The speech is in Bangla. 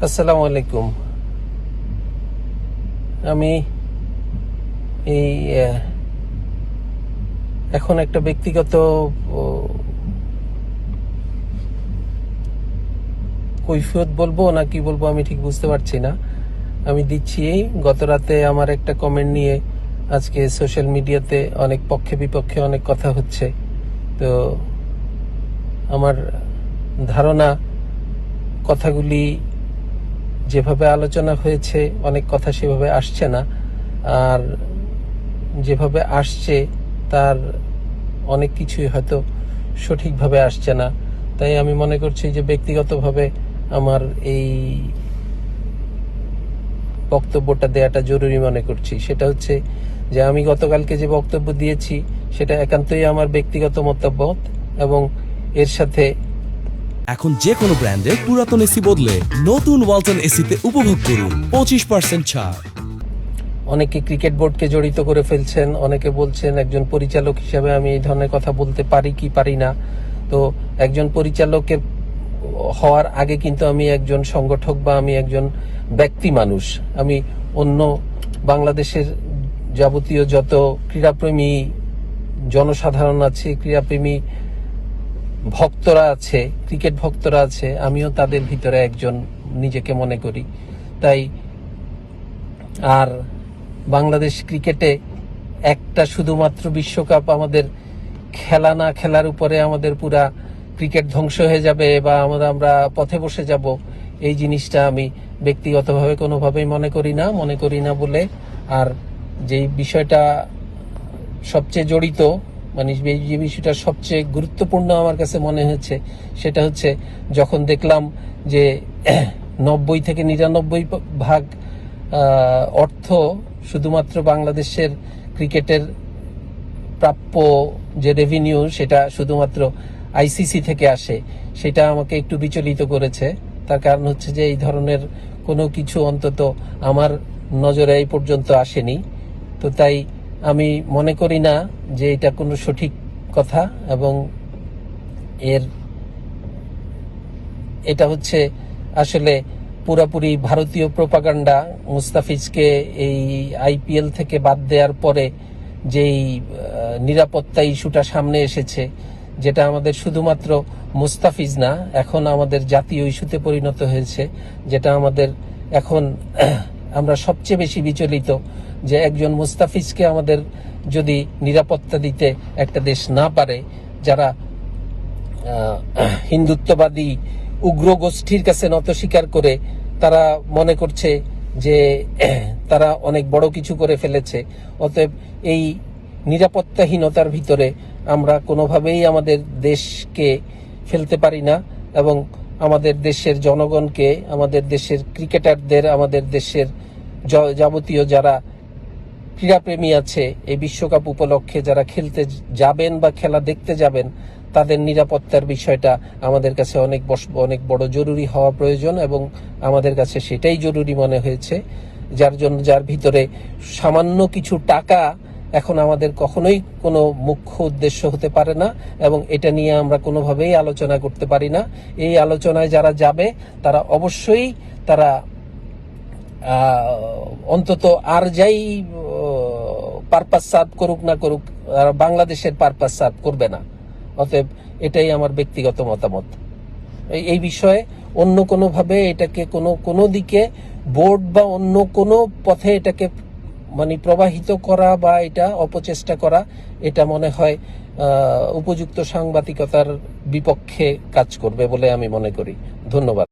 আসসালামু আলাইকুম। আমি এই এখন একটা ব্যক্তিগত কৈফিয়ত বলবো না কি বলবো আমি ঠিক বুঝতে পারছি না। আমি দিচ্ছি গত রাতে আমার একটা কমেন্ট নিয়ে আজকে সোশ্যাল মিডিয়াতে অনেক পক্ষে বিপক্ষে অনেক কথা হচ্ছে। তো আমার ধারণা কথাগুলি যেভাবে আলোচনা হয়েছে অনেক কথা সেভাবে আসছে না, আর যেভাবে আসছে তার অনেক কিছুই হয়তো সঠিকভাবে আসছে না। তাই আমি মনে করছি যে ব্যক্তিগতভাবে আমার এই বক্তব্যটা দেওয়াটা জরুরি মনে করছি। সেটা হচ্ছে যে আমি গতকালকে যে বক্তব্য দিয়েছি সেটা একান্তই আমার ব্যক্তিগত মতামত, এবং এর সাথে এখন যে কোনো ব্র্যান্ডের পুরাতন এসি বদলে নতুন ওয়ালটন এসিতে উপভোগ করুন 25% ছাড়। অনেকে ক্রিকেট বোর্ডকে জড়িত করে ফেলছেন, অনেকে বলছেন একজন পরিচালক হিসেবে আমি এই ধরনের কথা বলতে পারি কি পারি না। তো একজন পরিচালকের হওয়ার আগে কিন্তু আমি একজন সংগঠক বা আমি একজন ব্যক্তি মানুষ। আমি অন্য বাংলাদেশের যাবতীয় যত ক্রীড়াপ্রেমী জনসাধারণ আছে, ক্রীড়াপ্রেমী ভক্তরা আছে, ক্রিকেট ভক্তরা আছে, আমিও তাদের ভিতরে একজন নিজেকে মনে করি। তাই আর বাংলাদেশ ক্রিকেটে একটা শুধুমাত্র বিশ্বকাপ আমাদের খেলা না খেলার উপরে আমাদের পুরা ক্রিকেট ধ্বংস হয়ে যাবে বা আমরা পথে বসে যাব, এই জিনিসটা আমি ব্যক্তিগতভাবে কোনোভাবেই মনে করি না বলে, আর যেই বিষয়টা সবচেয়ে জড়িত মানে যে বিষয়টা সবচেয়ে গুরুত্বপূর্ণ আমার কাছে মনে হচ্ছে সেটা হচ্ছে যখন দেখলাম যে 90 থেকে 99% অর্থ শুধুমাত্র বাংলাদেশের ক্রিকেটের প্রাপ্য যে রেভিনিউ সেটা শুধুমাত্র আইসিসি থেকে আসে, সেটা আমাকে একটু বিচলিত করেছে। তার কারণ হচ্ছে যে এই ধরনের কোনো কিছু অন্তত আমার নজরে এই পর্যন্ত আসেনি। তো তাই আমি মনে করি না যে এটা কোনো সঠিক কথা, এবং এটা হচ্ছে আসলে পুরাপুরি ভারতীয় প্রোপাগান্ডা। মুস্তাফিজকে এই আইপিএল থেকে বাদ দেওয়ার পরে যেই নিরাপত্তা ইস্যুটা সামনে এসেছে, যেটা আমাদের শুধুমাত্র মুস্তাফিজ না, এখন আমাদের জাতীয় ইস্যুতে পরিণত হয়েছে, যেটা আমাদের এখন আমরা সবচেয়ে বেশি বিচলিত যে একজন মুস্তাফিজকে আমাদের যদি নিরাপত্তা দিতে একটা দেশ না পারে, যারা হিন্দুত্ববাদী উগ্র গোষ্ঠীর কাছে নত স্বীকার করে তারা মনে করছে যে তারা অনেক বড় কিছু করে ফেলেছে। অতএব এই নিরাপত্তাহীনতার ভিতরে আমরা কোনোভাবেই আমাদের দেশকে ফেলতে পারি না, এবং আমাদের দেশের জনগণকে, আমাদের দেশের ক্রিকেটারদের, আমাদের দেশের যাবতীয় যারা ক্রীড়াপ্রেমী আছে, এই বিশ্বকাপ উপলক্ষে যারা খেলতে যাবেন বা খেলা দেখতে যাবেন, তাদের নিরাপত্তার বিষয়টা আমাদের কাছে অনেক বড় জরুরি হওয়া প্রয়োজন, এবং আমাদের কাছে সেটাই জরুরি মনে হয়েছে। যার ভিতরে সামান্য কিছু টাকা এখন আমাদের কখনোই কোনো মুখ্য উদ্দেশ্য হতে পারে না, এবং এটা নিয়ে আমরা কোনোভাবেই আলোচনা করতে পারি না। এই আলোচনায় যারা যাবে তারা অবশ্যই তারা অন্তত আর যাই পারপাস সার্ভ করুক না করুক, বাংলাদেশের পারপাস সার্ভ করবে না। অতএব এটাই আমার ব্যক্তিগত মতামত এই বিষয়ে। অন্য কোনোভাবে এটাকে কোনো দিকে বোর্ড বা অন্য কোনো পথে এটাকে মানে প্রবাহিত করা বা এটা অপচেষ্টা করা, এটা মনে হয় উপযুক্ত সাংবাদিকতার বিপক্ষে কাজ করবে বলে আমি মনে করি। ধন্যবাদ।